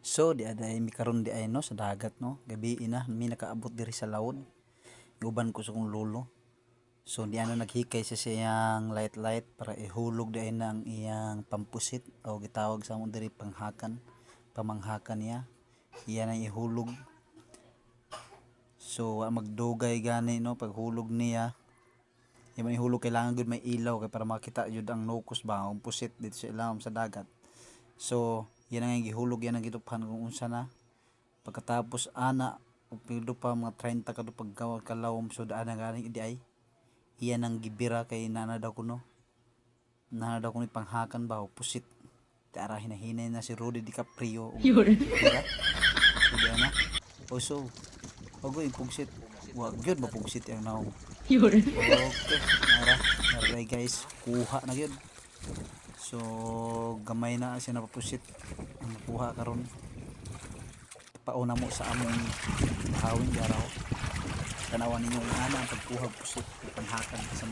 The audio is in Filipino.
So di aday mi karon di ay no sa dagat no. Gabi ina mi nakaabot diri sa lawod. Uban ko sa kong lolo. So di ana naghikay sa siyang light para ihulog di ay na ang iyang pampusit o gitawag sa amon diri panghakan. Pamanghakan niya. Iyan ang ihulog. So magdugay gani no paghulog niya. Yung ihulog kailangan gud may ilaw kay para makita jud ang nukos ba ang pusit dito sa ilawom sa dagat. So yan ang gihulog yan ang gituphan kung unsa na. Pagkatapos ana ug pilo pa mga 30 kadto pagkalawom so daan na gani di ay. Iyan ang gibira kay nana daw kuno. Nana daw kuno panghakan ba o pusit. Tara hinahinay na si Rudy DiCaprio. Diba? So di ana. O so Ogoy pugsit. Wa gyud mapugsit ang naong. Okay, nara guys, kuha na gyud. So gamay na siya napapusit ang nakuha karon. Pauna mo sa among hawing garaw. Tanawan ninyo ang ana ang pagkuha pusit panghakan sa